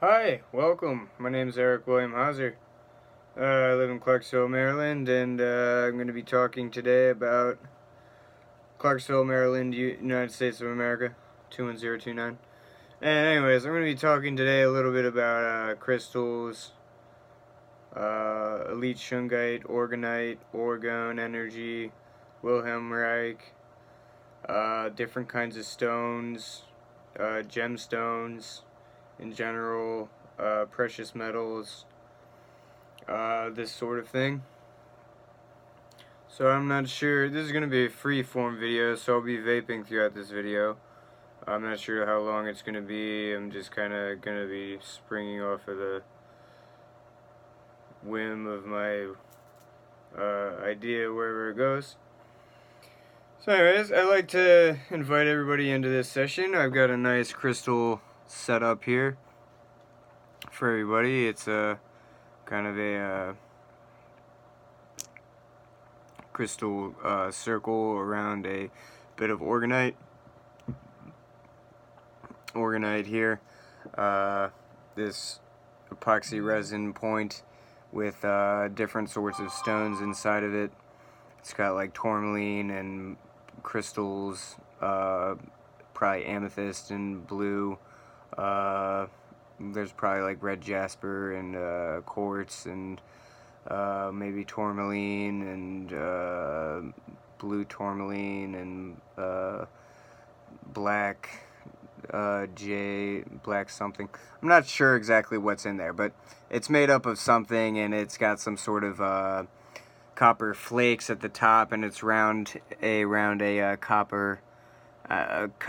Hi, welcome. My name is Eric William Haaser. I live in Clarksville, Maryland, and I'm going to be talking today about Clarksville, Maryland, United States of America, 21029. And anyways, I'm going to be talking today a little bit about crystals, elite shungite, orgonite, orgone energy, Wilhelmreich, different kinds of stones, gemstones in general, precious metals, this sort of thing. So I'm not sure, this is going to be a free form video, so I'll be vaping throughout this video. I'm not sure how long it's going to be. I'm just kind of going to be springing off of the whim of my idea wherever it goes. So anyways, I'd like to invite everybody into this session. I've got a nice crystal set up here for everybody. It's a kind of a crystal circle around a bit of orgonite here, this epoxy resin point with different sorts of stones inside of it. It's got like tourmaline and crystals, probably amethyst and blue. There's probably like red jasper and quartz and maybe tourmaline and blue tourmaline and black black something. I'm not sure exactly what's in there, but it's made up of something, and it's got some sort of copper flakes at the top, and it's around a copper.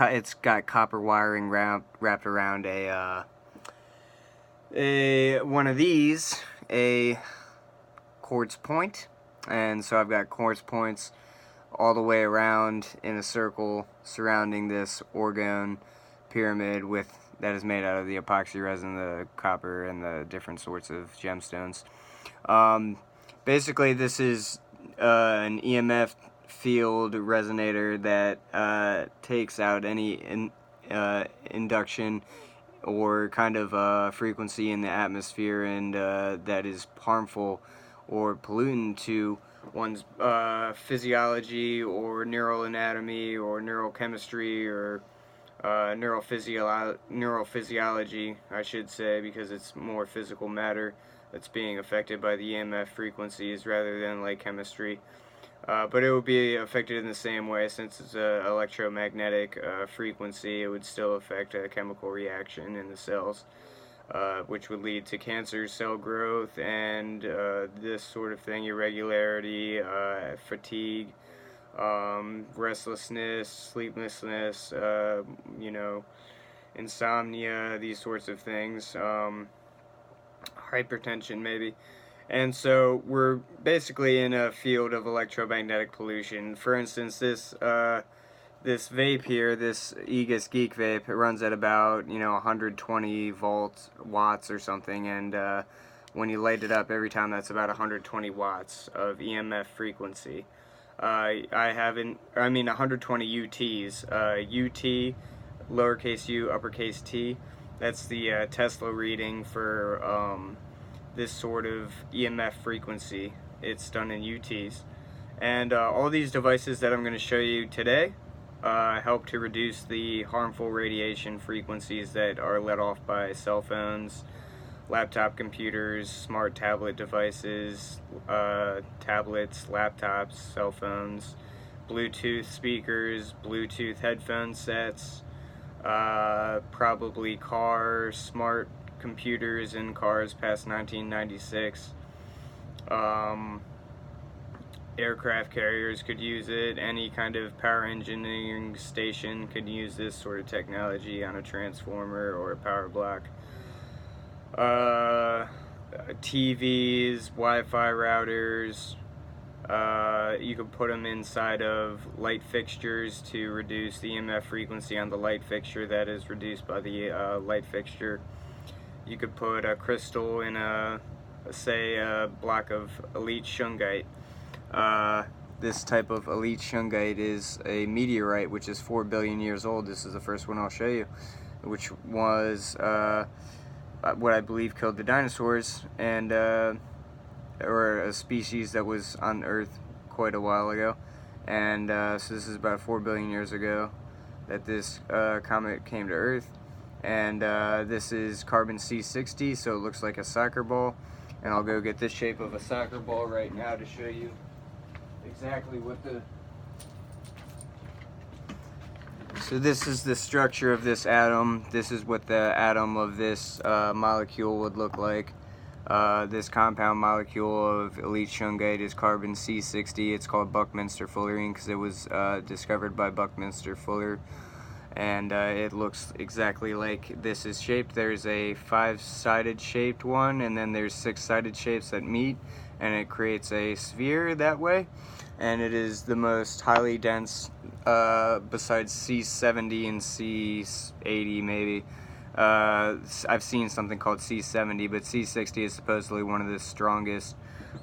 It's got copper wiring wrapped around a one of these, a quartz point, and so I've got quartz points all the way around in a circle surrounding this orgone pyramid that is made out of the epoxy resin, the copper, and the different sorts of gemstones. Basically, this is an EMF field resonator that takes out any induction or kind of frequency in the atmosphere, and that is harmful or pollutant to one's physiology or neural anatomy or neurochemistry or neurophysiology, I should say, because it's more physical matter that's being affected by the EMF frequencies rather than like chemistry. But it would be affected in the same way, since it's an electromagnetic frequency. It would still affect a chemical reaction in the cells, which would lead to cancer cell growth and this sort of thing, irregularity, fatigue, restlessness, sleeplessness, insomnia, these sorts of things, hypertension maybe. And so we're basically in a field of electromagnetic pollution. For instance, this vape here, this Aegis Geek vape, it runs at about 120 watts or something, and when you light it up, every time that's about 120 watts of EMF frequency. I mean 120 UTs, UT, lowercase u, uppercase T. That's the Tesla reading for this sort of EMF frequency. It's done in UTs. And all these devices that I'm going to show you today help to reduce the harmful radiation frequencies that are let off by cell phones, laptop computers, smart tablet devices, tablets, laptops, cell phones, Bluetooth speakers, Bluetooth headphone sets, probably cars, smart computers in cars past 1996. Aircraft carriers could use it. Any kind of power engineering station could use this sort of technology on a transformer or a power block. TVs, Wi-Fi routers, you could put them inside of light fixtures to reduce the EMF frequency on the light fixture that is reduced by the light fixture. You could put a crystal in a block of elite shungite. This type of elite shungite is a meteorite which is 4 billion years old. This is the first one I'll show you, which was what I believe killed the dinosaurs, and or a species that was on Earth quite a while ago. And so this is about 4 billion years ago that this comet came to Earth. And this is carbon C60, so it looks like a soccer ball. And I'll go get this shape of a soccer ball right now to show you exactly what the... So this is the structure of this atom. This is what the atom of this molecule would look like. This compound molecule of elite shungite is carbon C60. It's called Buckminster fullerene because it was discovered by Buckminster Fuller. And it looks exactly like this is shaped. There's a 5-sided shaped one, and then there's 6-sided shapes that meet, and it creates a sphere that way. And it is the most highly dense, besides C70 and C80 maybe. I've seen something called C70, but C60 is supposedly one of the strongest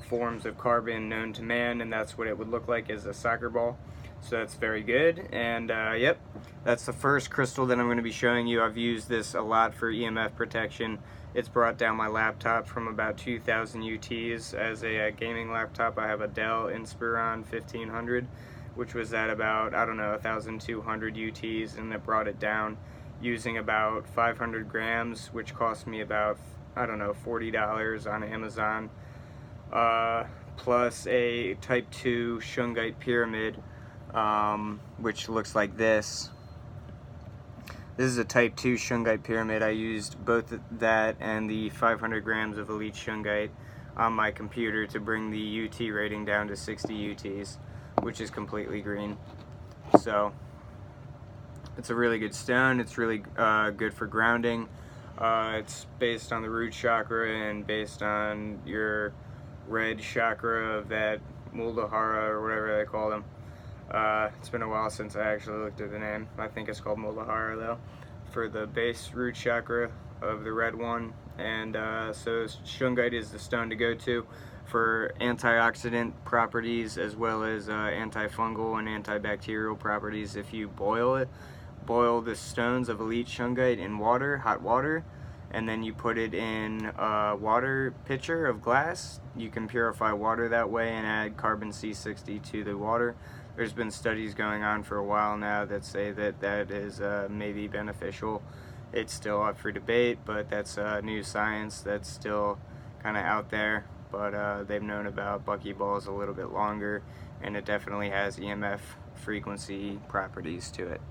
forms of carbon known to man, and that's what it would look like as a soccer ball. So that's very good. And yep, that's the first crystal that I'm going to be showing you. I've used this a lot for EMF protection. It's brought down my laptop from about 2,000 UTs as a gaming laptop. I have a Dell Inspiron 1500, which was at about, I don't know, 1,200 UTs, and it brought it down using about 500 grams, which cost me about, I don't know, $40 on Amazon, plus a type 2 shungite pyramid, which looks like this. This is a type 2 shungite pyramid. I used both that and the 500 grams of elite shungite on my computer to bring the UT rating down to 60 UTs, which is completely green. So it's a really good stone. It's really good for grounding. It's based on the root chakra and based on your red chakra of that Muldahara or whatever they call them. It's been a while since I actually looked at the name. I think it's called Muldahara though, for the base root chakra of the red one. And so shungite is the stone to go to for antioxidant properties as well as antifungal and antibacterial properties. If you boil it, boil the stones of elite shungite in water, hot water, and then you put it in a water pitcher of glass. You can purify water that way and add carbon C60 to the water. There's been studies going on for a while now that say that that is maybe beneficial. It's still up for debate, but that's new science that's still kind of out there. But they've known about buckyballs a little bit longer, and it definitely has EMF frequency properties to it.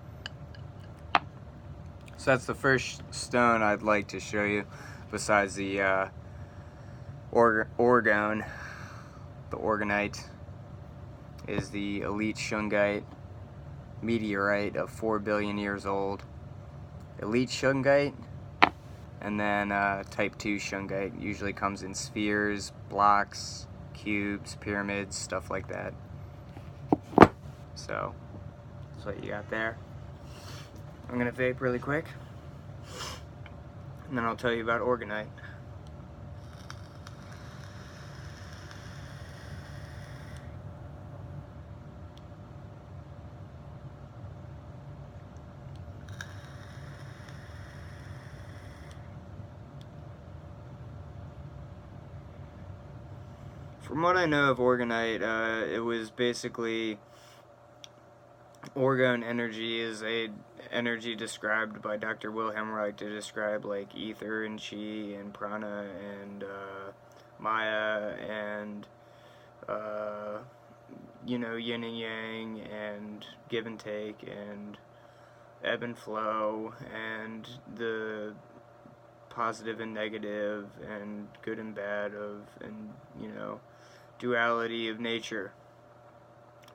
So that's the first stone I'd like to show you, besides the Orgone, the Orgonite, is the elite shungite meteorite of 4 billion years old. Elite shungite, and then type 2 shungite usually comes in spheres, blocks, cubes, pyramids, stuff like that. So that's what you got there. I'm gonna vape really quick, and then I'll tell you about Orgonite. From what I know of Orgonite, it was basically, Orgone energy is a energy described by Dr. Wilhelm Reich to describe like ether and chi and prana and maya and you know, yin and yang and give and take and ebb and flow and the positive and negative and good and bad of, and you know, duality of nature,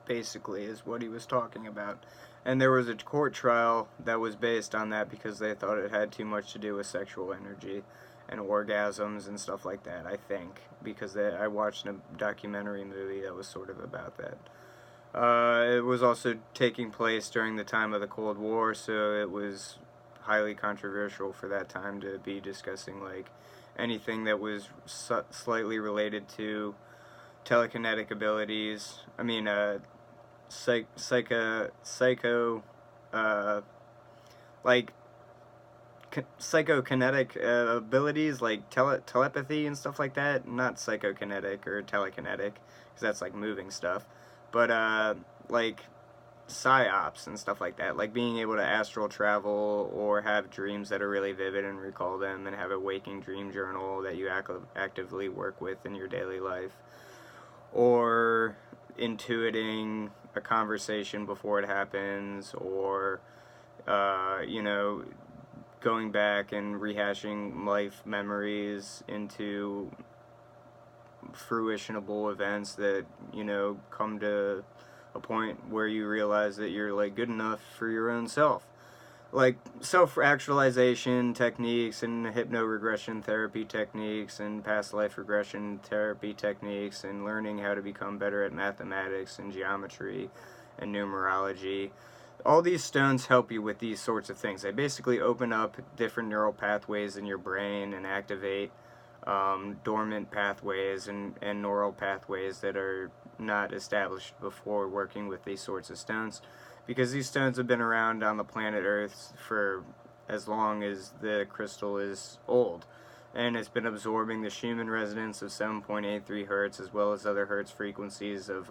basically, is what he was talking about. And there was a court trial that was based on that because they thought it had too much to do with sexual energy and orgasms and stuff like that, I think, because I watched a documentary movie that was sort of about that. It was also taking place during the time of the Cold War, so it was highly controversial for that time to be discussing like anything that was slightly related to telekinetic abilities. I mean, like psychokinetic abilities like telepathy and stuff like that. Not psychokinetic or telekinetic, because that's like moving stuff, but like psyops and stuff like that, like being able to astral travel or have dreams that are really vivid and recall them, and have a waking dream journal that you actively work with in your daily life, or intuiting a conversation before it happens, or you know, going back and rehashing life memories into fruitionable events that, you know, come to a point where you realize that you're like good enough for your own self. Like self-actualization techniques and hypno-regression therapy techniques and past life regression therapy techniques, and learning how to become better at mathematics and geometry and numerology. All these stones help you with these sorts of things. They basically open up different neural pathways in your brain and activate dormant pathways and neural pathways that are not established before working with these sorts of stones, because these stones have been around on the planet Earth for as long as the crystal is old, and it's been absorbing the Schumann resonance of 7.83 hertz, as well as other hertz frequencies of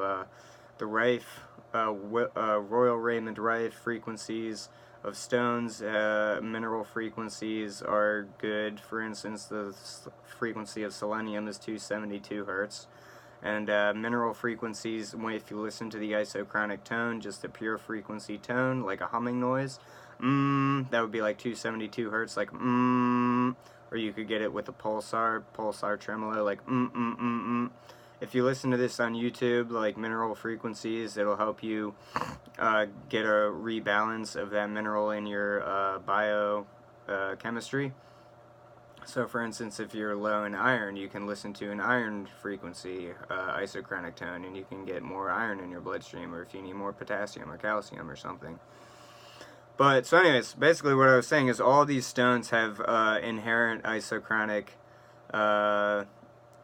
the Rife, Royal Raymond Rife frequencies of stones. Mineral frequencies are good. For instance, the frequency of selenium is 272 hertz. And mineral frequencies, if you listen to the isochronic tone, just the pure frequency tone, like a humming noise, that would be like 272 hertz, like or you could get it with a pulsar tremolo, like If you listen to this on YouTube, like mineral frequencies, it'll help you get a rebalance of that mineral in your biochemistry. So for instance, if you're low in iron, you can listen to an iron frequency isochronic tone, and you can get more iron in your bloodstream, or if you need more potassium or calcium or something. But so anyways, basically what I was saying is all these stones have inherent isochronic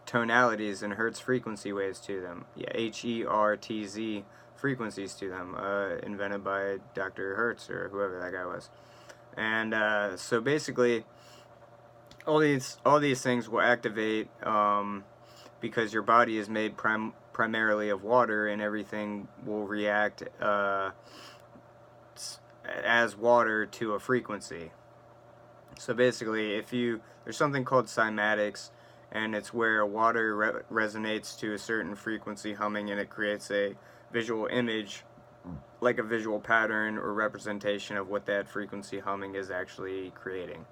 tonalities and hertz frequency waves to them. Yeah, HERTZ frequencies to them, invented by Dr. Hertz or whoever that guy was. And so basically all these things will activate because your body is made primarily of water, and everything will react as water to a frequency. So basically, there's something called cymatics, and it's where water resonates to a certain frequency humming, and it creates a visual image, like a visual pattern or representation of what that frequency humming is actually creating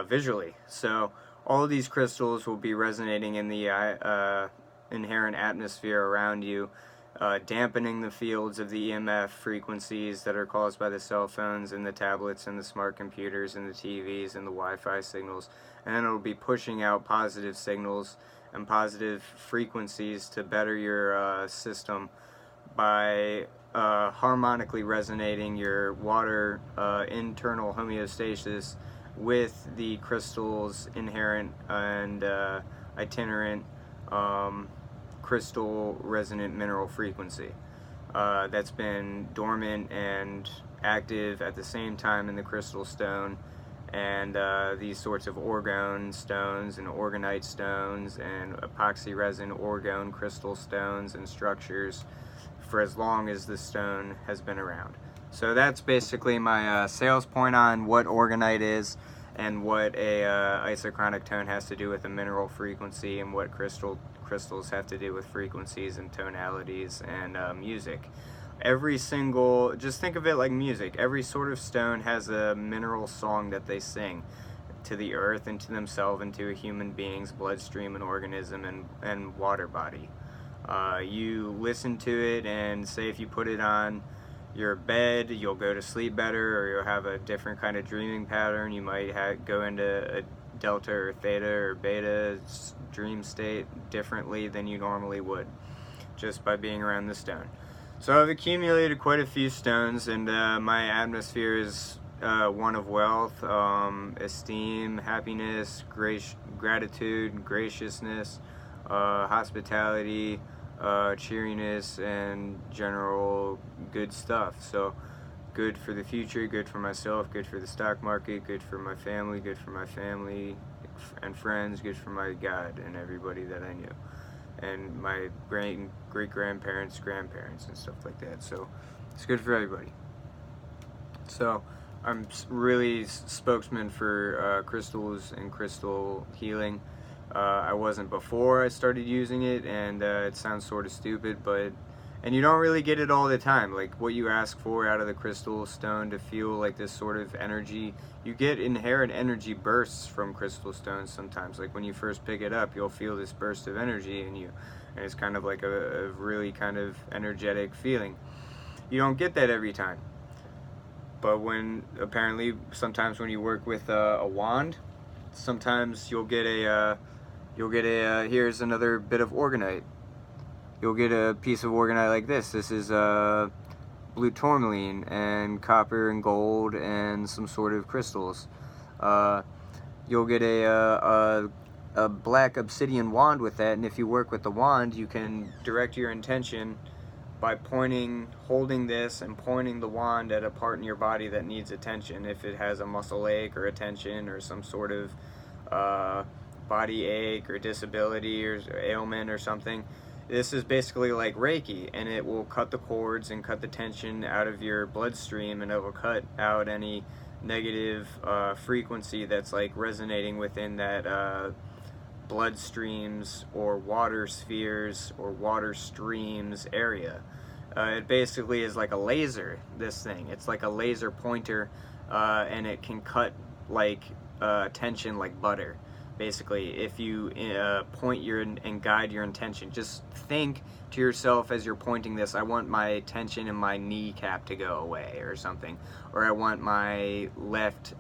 visually. So all of these crystals will be resonating in the inherent atmosphere around you, dampening the fields of the EMF frequencies that are caused by the cell phones and the tablets and the smart computers and the TVs and the Wi-Fi signals, and then it'll be pushing out positive signals and positive frequencies to better your system by harmonically resonating your water internal homeostasis with the crystal's inherent and itinerant crystal resonant mineral frequency that's been dormant and active at the same time in the crystal stone. And these sorts of orgone stones and orgonite stones and epoxy resin orgone crystal stones and structures for as long as the stone has been around. So that's basically my sales point on what orgonite is and what a isochronic tone has to do with a mineral frequency, and what crystals have to do with frequencies and tonalities and music. Just think of it like music. Every sort of stone has a mineral song that they sing to the earth and to themselves and to a human being's bloodstream and organism and water body. You listen to it, and say if you put it on your bed, you'll go to sleep better, or you'll have a different kind of dreaming pattern. You might go into a delta or theta or beta dream state differently than you normally would, just by being around the stone. So I've accumulated quite a few stones, and my atmosphere is one of wealth, esteem, happiness, gratitude, graciousness, hospitality, cheeriness, and general good stuff. So good for the future, good for myself, good for the stock market, good for my family, good for my family and friends, good for my God and everybody that I knew, and my great-grandparents, grandparents, and stuff like that. So it's good for everybody. So I'm really spokesman for crystals and crystal healing. I wasn't before I started using it, and it sounds sort of stupid, but and you don't really get it all the time. Like what you ask for out of the crystal stone to feel like this sort of energy, you get inherent energy bursts from crystal stones sometimes. Like when you first pick it up, you'll feel this burst of energy in you, and it's kind of like a really kind of energetic feeling. You don't get that every time. But apparently sometimes when you work with a wand, sometimes you'll get a here's another bit of Orgonite. You'll get a piece of Orgonite like this. This is blue tourmaline and copper and gold and some sort of crystals. You'll get a black obsidian wand with that, and if you work with the wand, you can direct your intention by holding this and pointing the wand at a part in your body that needs attention. If it has a muscle ache or a tension or some sort of body ache or disability or ailment or something, this is basically like Reiki, and it will cut the cords and cut the tension out of your bloodstream, and it will cut out any negative frequency that's like resonating within that blood streams or water spheres or water streams area. It basically is like a laser, this thing. It's like a laser pointer, and it can cut like tension like butter. Basically, if you point and guide your intention, just think to yourself as you're pointing this, I want my tension in my kneecap to go away or something, or I want my left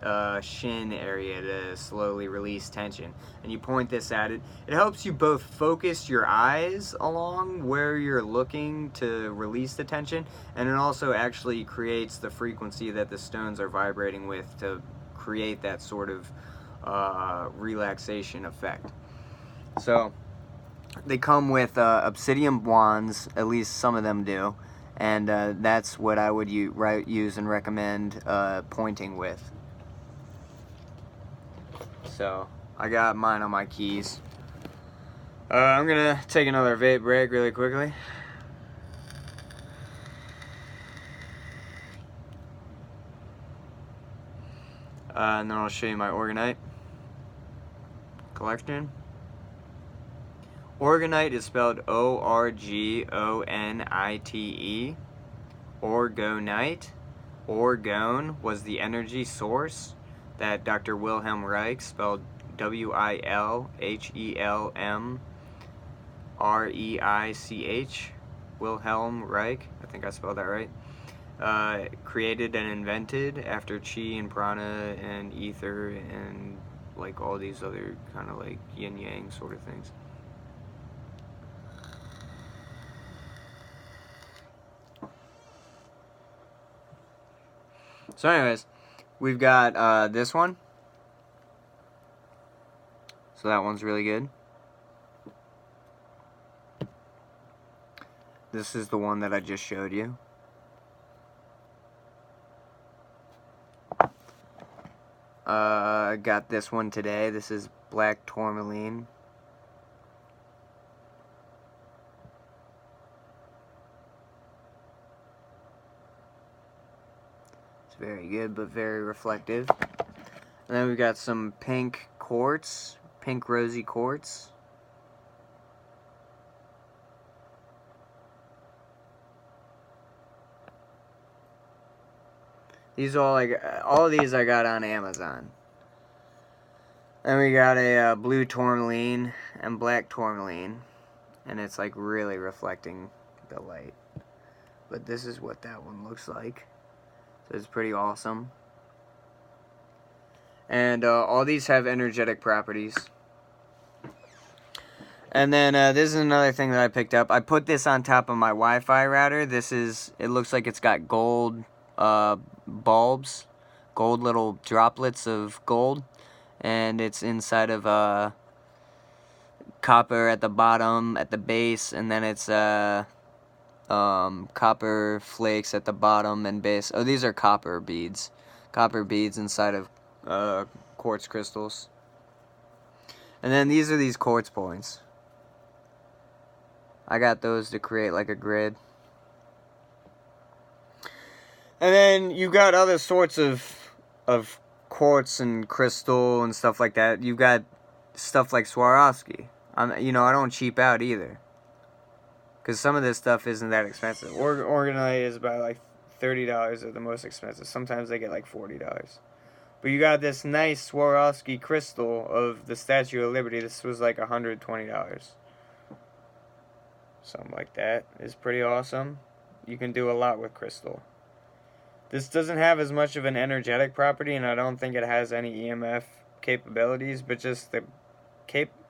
shin area to slowly release tension, and you point this at it. It helps you both focus your eyes along where you're looking to release the tension, and it also actually creates the frequency that the stones are vibrating with to create that sort of relaxation effect. So they come with obsidian wands, at least some of them do, and that's what I would use and recommend pointing with. So I got mine on my keys. I'm gonna take another vape break really quickly. And then I'll show you my Orgonite collection. Orgonite is spelled O-R-G-O-N-I-T-E. Orgonite. Orgone was the energy source that Dr. Wilhelm Reich, spelled W-I-L-H-E-L-M-R-E-I-C-H, Wilhelm Reich, I think I spelled that right, created and invented after chi and prana and ether and like all these other kind of like yin yang sort of things. So anyways, we've got this one. So that one's really good. This is the one that I just showed you. I got this one today. This is black tourmaline. It's very good, but very reflective. And then we've got some pink quartz, pink rosy quartz. These all of these I got on Amazon. Then we got a blue tourmaline and black tourmaline, and it's like really reflecting the light. But this is what that one looks like. So it's pretty awesome. And all these have energetic properties. And then this is another thing that I picked up. I put this on top of my Wi-Fi router. It looks like it's got gold bulbs, gold little droplets of gold, and it's inside of copper at the bottom, at the base, and then it's copper flakes at the bottom and base. Oh, these are copper beads. Copper beads inside of quartz crystals. And then these are these quartz points. I got those to create like a grid. And then you got other sorts of quartz and crystal and stuff like that. You got stuff like Swarovski. I don't cheap out either, because some of this stuff isn't that expensive. Orgonite is about like $30 at the most expensive. Sometimes they get like $40. But you got this nice Swarovski crystal of the Statue of Liberty. This was like $120. Something like that is pretty awesome. You can do a lot with crystal. This doesn't have as much of an energetic property, and I don't think it has any EMF capabilities, but just the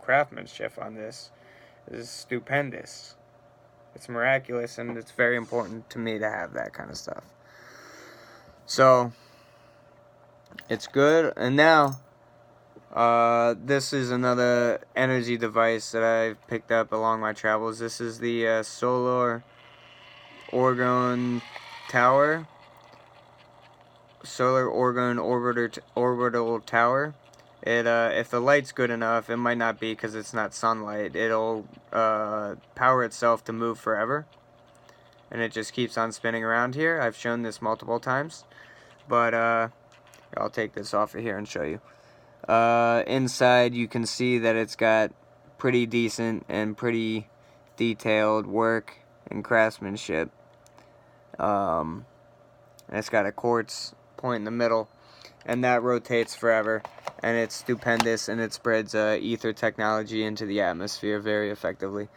craftsmanship on this is stupendous. It's miraculous, and it's very important to me to have that kind of stuff. So, it's good. And now, this is another energy device that I've picked up along my travels. This is the Solar Orgone Tower. Solar Orgone orbital tower. If the light's good enough, it might not be because it's not sunlight. It'll power itself to move forever, and it just keeps on spinning around here. I've shown this multiple times, but I'll take this off of here and show you. Inside, you can see that it's got pretty decent and pretty detailed work and craftsmanship. And it's got a quartz point in the middle, and that rotates forever, and it's stupendous, and it spreads ether technology into the atmosphere very effectively.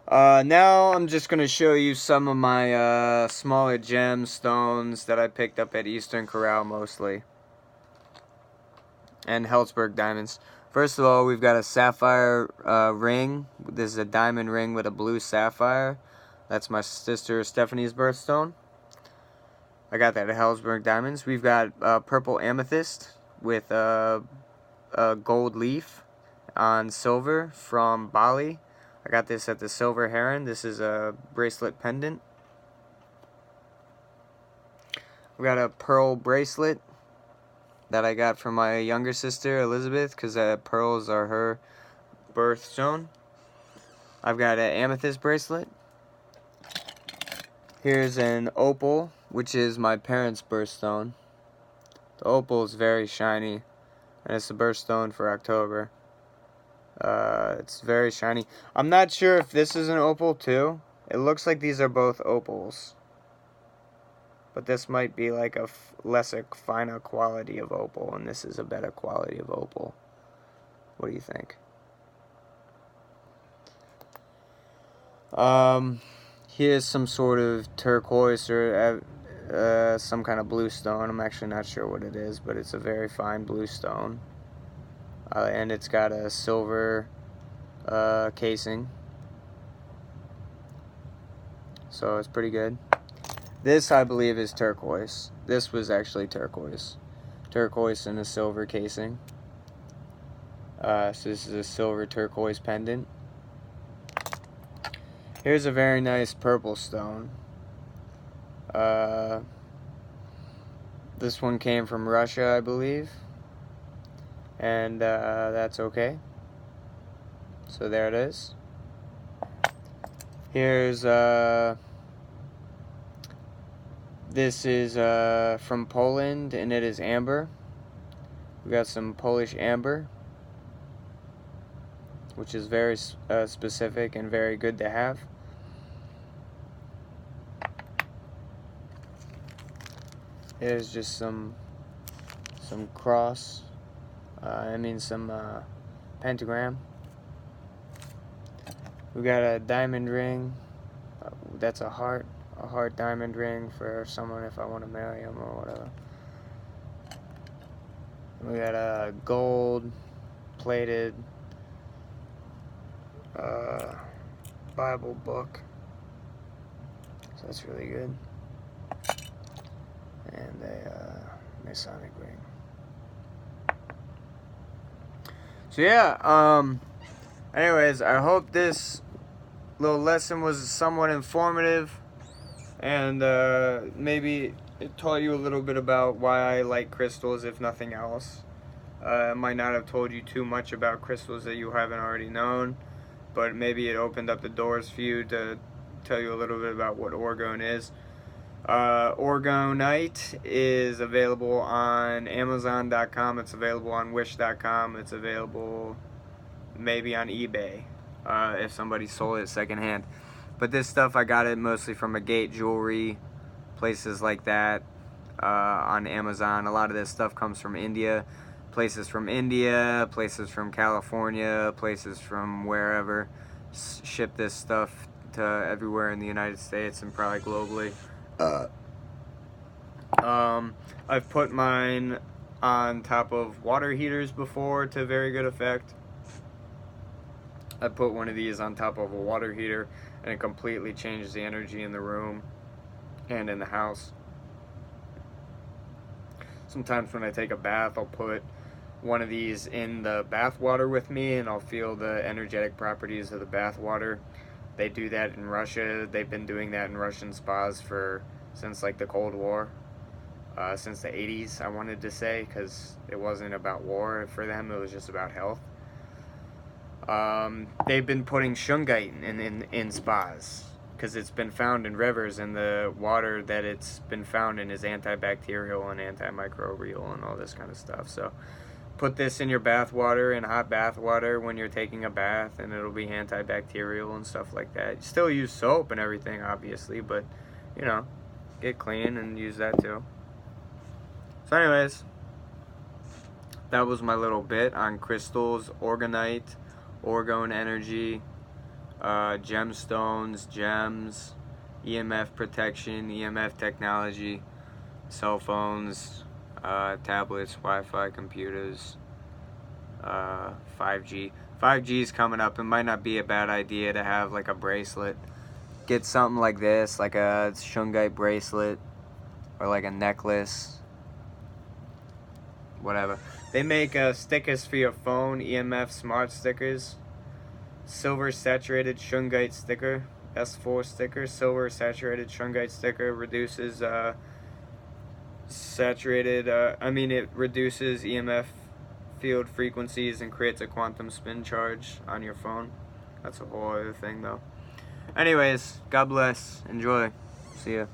Now I'm just going to show you some of my smaller gemstones that I picked up at Eastern Corral mostly, and Helzberg diamonds. First of all, we've got a sapphire ring. This is a diamond ring with a blue sapphire. That's my sister Stephanie's birthstone. I got that at Helzberg Diamonds. We've got purple amethyst with a gold leaf on silver from Bali. I got this at the Silver Heron. This is a bracelet pendant. We got a pearl bracelet that I got from my younger sister Elizabeth, because pearls are her birthstone. I've got an amethyst bracelet. Here's an opal, which is my parents' birthstone. The opal is very shiny, and it's the birthstone for October. It's very shiny. I'm not sure if this is an opal too. It looks like these are both opals, but this might be like a lesser, finer quality of opal, and this is a better quality of opal. What do you think? Here's some sort of turquoise or some kind of blue stone. I'm actually not sure what it is, but it's a very fine blue stone. And it's got a silver casing. So it's pretty good. This, I believe, is turquoise. This was actually turquoise. Turquoise in a silver casing. So this is a silver turquoise pendant. Here's a very nice purple stone. This one came from Russia, I believe. And that's okay. So there it is. Here's this is from Poland, and it is amber. We got some Polish amber, which is very specific and very good to have. Here's just some cross. Some pentagram. We got a diamond ring. That's a heart diamond ring for someone if I want to marry him or whatever. We got a gold plated Bible book. So that's really good. And a Masonic ring. So yeah, anyways, I hope this little lesson was somewhat informative, and maybe it taught you a little bit about why I like crystals, if nothing else. I might not have told you too much about crystals that you haven't already known, but maybe it opened up the doors for you to tell you a little bit about what Orgone is. Orgonite is available on Amazon.com. It's available on Wish.com. It's available maybe on eBay if somebody sold it secondhand. But this stuff, I got it mostly from Agate Jewelry, places like that, on Amazon. A lot of this stuff comes from India. Places from India, places from California, places from wherever ship this stuff to everywhere in the United States and probably globally. I've put mine on top of water heaters before to very good effect. I put one of these on top of a water heater and it completely changes the energy in the room and in the house. Sometimes when I take a bath, I'll put one of these in the bath water with me and I'll feel the energetic properties of the bath water. They do that in Russia. They've been doing that in Russian spas since like the Cold War, since the 80s, I wanted to say, because it wasn't about war for them, it was just about health. They've been putting shungite in spas because it's been found in rivers, and the water that it's been found in is antibacterial and antimicrobial and all this kind of stuff. So put this in your bath water, in hot bath water when you're taking a bath, and it'll be antibacterial and stuff like that. You still use soap and everything, obviously, but, you know, get clean and use that too. So anyways, that was my little bit on crystals, Orgonite, Orgone energy, gemstones, gems, EMF protection, EMF technology, cell phones, tablets, Wi-Fi, computers, 5G. 5G is coming up. It might not be a bad idea to have like a bracelet. Get something like this, like a shungite bracelet, or like a necklace, whatever. They make stickers for your phone, EMF smart stickers. Silver saturated shungite sticker, S4 sticker. Silver saturated shungite sticker reduces it reduces EMF field frequencies and creates a quantum spin charge on your phone. That's a whole other thing though. Anyways, God bless. Enjoy. See ya.